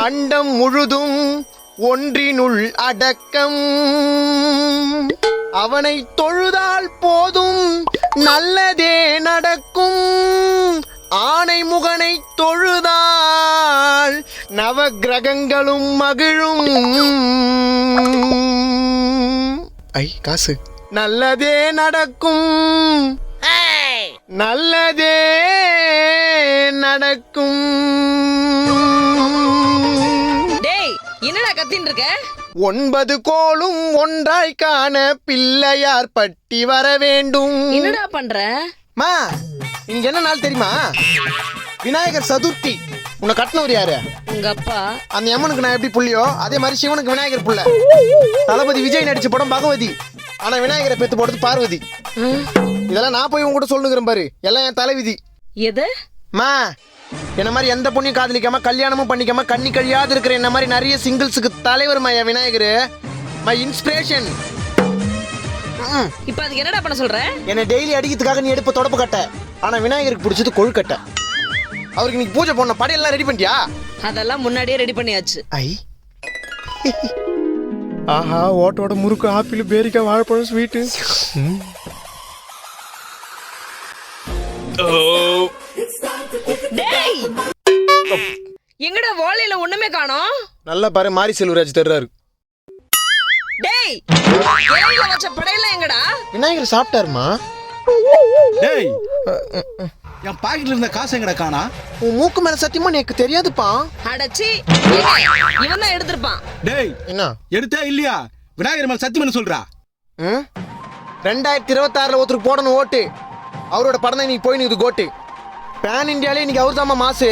அண்டம் முழுதும் ஒன்றினுள் அடக்கம். அவனை தொழுதால் போதும் நல்லதே நடக்கும். ஆனை முகனை தொழுதால் நவ கிரகங்களும் மகிழும். ஐ காசு. நல்லதே நடக்கும், நல்லதே நடக்கும். டேய் என்னடா கத்தின்னு இருக்க? 9 கோளும் ஒன்றாய் காண பிள்ளையார் பட்டி வர வேண்டும். என்னடா பண்ற? மா இன்னைக்கு என்ன நாள் தெரியுமா? விநாயகர் சதுர்த்தி. உன்னை கட்டினவர் யாரு? உங்க அப்பா. அந்த அம்மனுக்கு நான் எப்படி புள்ளியோ அதே மாதிரி சிவனுக்கு விநாயகர் புள்ள. தளபதி விஜய் நடிச்ச படம் பகவதி, ஆனா விநாயகரை பெத்து போடுறது பார்வதி. இதெல்லாம் நான் போய் உங்க கூட சொல்லுங்கிறேன் பாரு, எல்லாம் என் தலைவிதி. எது? மா என்ன மாதிரி எந்த பொண்ணையும் காதலிக்காம கல்யாணமும் பண்ணிக்காம கண்ணி கழியாது இருக்கிற என்ன மாதிரி நிறைய சிங்கிள்ஸுக்கு தலைவர் மா என் விநாயகர். My inspiration. இப்ப அதுக்கு என்னடா பண்ண சொல்ற? என்னை டெய்லி அடிக்கிறதுக்காக நீ எடுப்ப தொடப்பு கட்ட, ஆனா விநாயகருக்கு பிடிச்சது கொழுக்கட்டை. அவருக்கு நீ பூஜை பண்ண படையெல்லாம் ரெடி பண்ணிட்டியா? அதெல்லாம் முன்னாடியே ரெடி பண்ணியாச்சு. ஐ ஆஹா, ஓட்டோட முறுக்கு, ஆப்பிள், பேரிக்காய், வாழைப்பழம், ஸ்வீட்டு. டேய் எங்கடா வாழையில ஒண்ணுமே காணோம்? நல்லா பாரு, மாரி செல்வராஜ் தர்றாரு. டேய் இலையில வச்ச படையெல்லாம் எங்கடா? விநாயகர் சாப்பிட்டாருமா. டேய் என் பாக்கெட்ல இருந்த காசு எங்கடா காணா? உன் மூக்கு மேல சத்தியமா எனக்கு தெரியாதுப்பா. அடச்சி, இவன் தான் எடுத்திருப்பான். டேய் என்ன எடுத்தே இல்லையா? விநாயகர் மேல சத்தியம் என்ன சொல்றா? 2026 ஒருத்தருக்கு போடணும் ஓட்டு. அவரோட படம் தான் இன்னைக்கு போய் நிற்குது கோட்டு. பேன் இந்தியாலே இன்னைக்கு அவர் தாம்மா மாசு.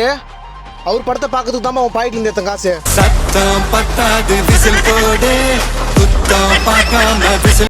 அவர் படத்தை பார்க்கறதுக்கு தாம்மா அவன் பாக்கெட்ல இருந்து காசு. சத்தம் பத்தாது விசில் போடு, குத்தம் பார்க்காம விசில்